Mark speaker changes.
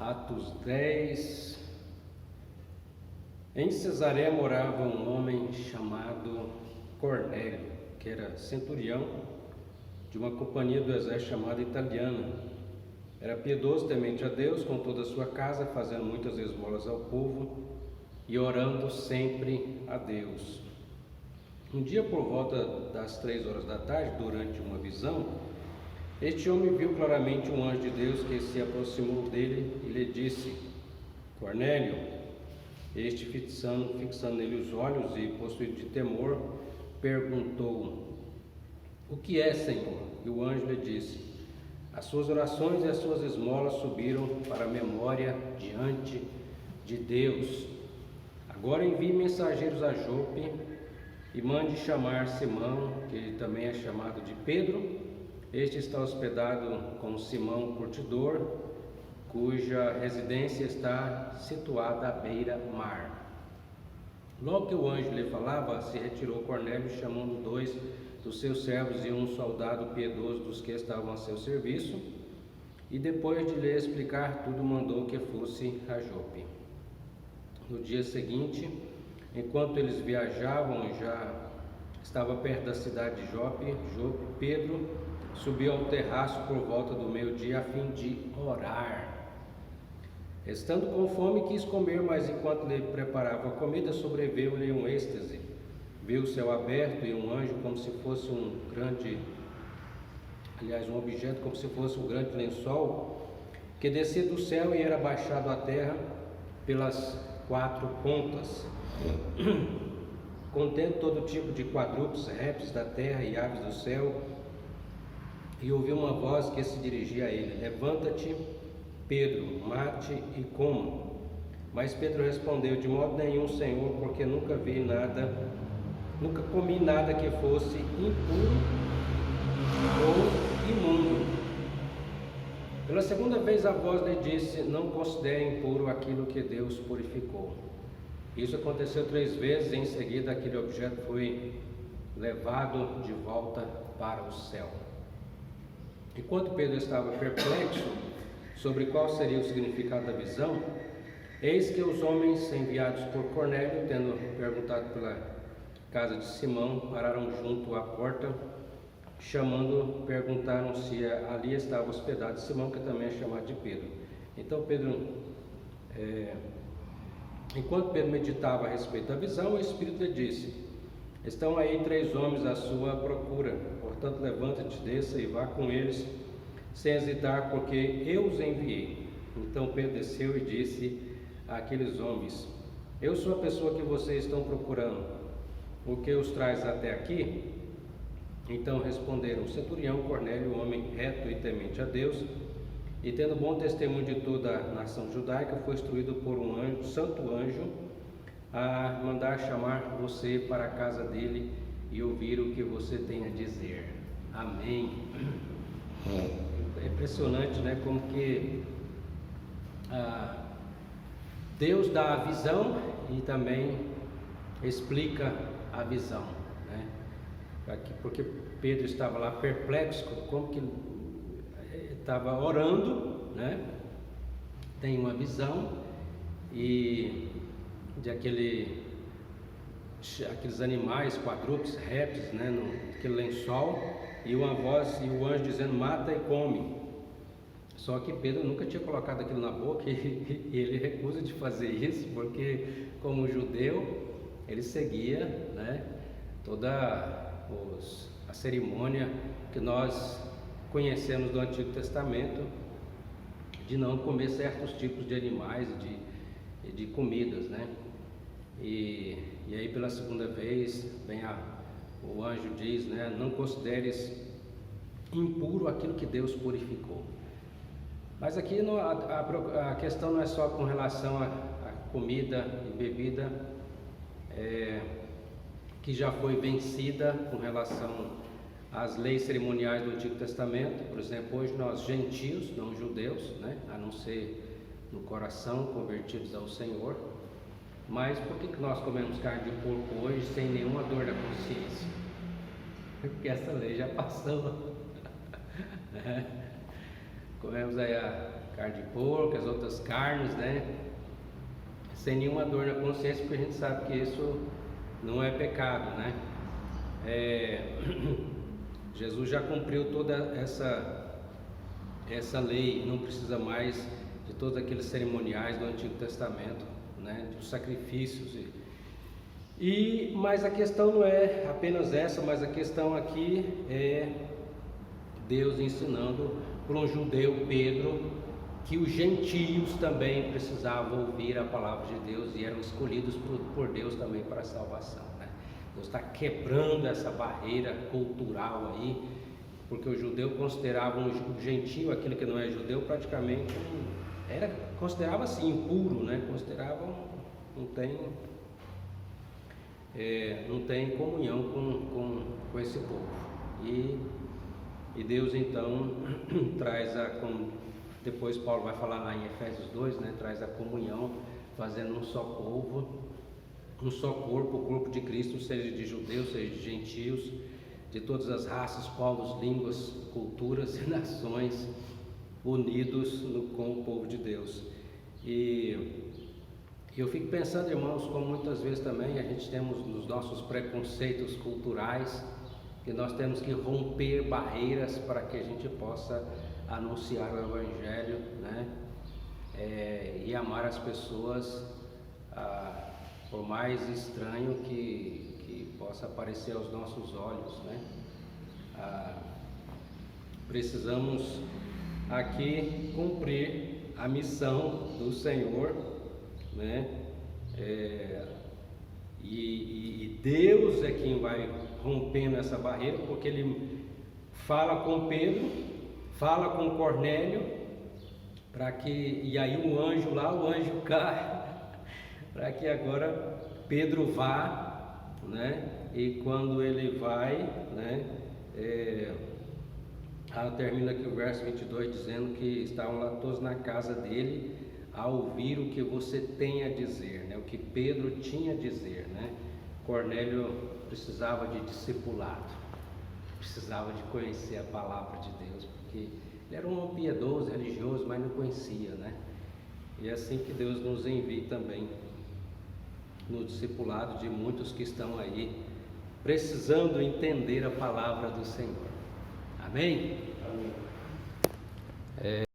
Speaker 1: Atos 10. Em Cesareia morava um homem chamado Cornélio, que era centurião de uma companhia do exército chamada Italiana. Era piedoso, temente a Deus, com toda a sua casa, fazendo muitas esmolas ao povo e orando sempre a Deus. Um dia, por volta das 3 horas da tarde, durante uma visão, este homem viu claramente um anjo de Deus que se aproximou dele e lhe disse: Cornélio. Este, fixando nele os olhos e possuído de temor, perguntou: O que é, Senhor? E o anjo lhe disse: As suas orações e as suas esmolas subiram para a memória diante de Deus. Agora envie mensageiros a Jope e mande chamar Simão, que também é chamado de Pedro. Este está hospedado com Simão Curtidor, cuja residência está situada à beira-mar. Logo que o anjo lhe falava, se retirou Cornélio, chamando 2 dos seus servos e um soldado piedoso dos que estavam a seu serviço, e depois de lhe explicar tudo, mandou que fosse a Jope. No dia seguinte, enquanto eles viajavam, já estava perto da cidade de Jope, Pedro subiu ao terraço por volta do meio-dia a fim de orar. Estando com fome, quis comer, mas enquanto lhe preparava a comida, sobreveio-lhe um êxtase. Viu o céu aberto e um anjo como se fosse um objeto como se fosse um grande lençol, que descia do céu e era baixado à terra pelas 4 pontas, contendo todo tipo de quadrúpedes, répteis da terra e aves do céu. E ouviu uma voz que se dirigia a ele: Levanta-te, Pedro, mate e coma. Mas Pedro respondeu: De modo nenhum, Senhor, porque nunca comi nada que fosse impuro ou imundo. Pela segunda vez a voz lhe disse: Não considere impuro aquilo que Deus purificou. Isso aconteceu 3 vezes, e em seguida aquele objeto foi levado de volta para o céu. Enquanto Pedro estava perplexo sobre qual seria o significado da visão, eis que os homens enviados por Cornélio, tendo perguntado pela casa de Simão, pararam junto à porta, perguntaram se ali estava hospedado Simão, que também é chamado de Pedro. Então enquanto Pedro meditava a respeito da visão, o Espírito lhe disse: Estão aí 3 homens à sua procura, portanto levanta-te, desça e vá com eles, sem hesitar, porque eu os enviei. Então Pedro desceu e disse àqueles homens: Eu sou a pessoa que vocês estão procurando. O que os traz até aqui? Então responderam: Centurião Cornélio, homem reto e temente a Deus, e tendo bom testemunho de toda a nação judaica, foi instruído por um santo anjo a mandar chamar você para a casa dele e ouvir o que você tem a dizer. Amém. É impressionante, né? Como que Deus dá a visão e também explica a visão, né? Porque Pedro estava lá perplexo, como que estava orando, né? Tem uma visão e de aqueles animais, quadrúpedes, répteis, né, naquele lençol, e uma voz e o anjo dizendo: Mata e come. Só que Pedro nunca tinha colocado aquilo na boca e ele recusa de fazer isso, porque como judeu ele seguia, né, toda a cerimônia que nós conhecemos do Antigo Testamento, de não comer certos tipos de animais e de comidas, né? E aí pela segunda vez o anjo diz, né: Não consideres impuro aquilo que Deus purificou. Mas aqui a questão não é só com relação a comida e bebida que já foi vencida com relação às leis cerimoniais do Antigo Testamento. Por exemplo, hoje nós gentios, não judeus, né, a não ser no coração, convertidos ao Senhor. Mas por que nós comemos carne de porco hoje sem nenhuma dor da consciência? Porque essa lei já passou. Comemos aí carne de porco, as outras carnes, né? Sem nenhuma dor na consciência, porque a gente sabe que isso não é pecado, né? Jesus já cumpriu toda essa lei, não precisa mais de todos aqueles cerimoniais do Antigo Testamento, né? Dos sacrifícios. Mas a questão não é apenas essa, mas a questão aqui é Deus ensinando para um judeu, Pedro, que os gentios também precisavam ouvir a palavra de Deus e eram escolhidos por Deus também para a salvação, né? Deus está quebrando essa barreira cultural aí, porque o judeu considerava o gentio, aquele que não é judeu, praticamente considerava assim impuro, né? Considerava não tem comunhão com esse povo. E Deus então traz depois Paulo vai falar lá em Efésios 2, né? Traz a comunhão, fazendo um só povo, um só corpo, o corpo de Cristo, seja de judeus, seja de gentios, de todas as raças, povos, línguas, culturas e nações, unidos com o povo de Deus. E eu fico pensando, irmãos, como muitas vezes também a gente temos nos nossos preconceitos culturais, que nós temos que romper barreiras para que a gente possa anunciar o Evangelho, né? E amar as pessoas, por mais estranho que possa parecer aos nossos olhos, né? Precisamos aqui cumprir a missão do Senhor, né? E Deus é quem vai rompendo essa barreira, porque Ele fala com Pedro, fala com Cornélio, e aí o anjo cai, para que agora Pedro vá, né? E quando ele vai, né? Termina aqui o verso 22 dizendo que estavam lá todos na casa dele a ouvir o que você tem a dizer, né? O que Pedro tinha a dizer, né? Cornélio precisava de discipulado, precisava de conhecer a palavra de Deus, porque ele era um homem piedoso, religioso, mas não conhecia, né? E é assim que Deus nos envia também no discipulado de muitos que estão aí precisando entender a palavra do Senhor. Amém? Amém.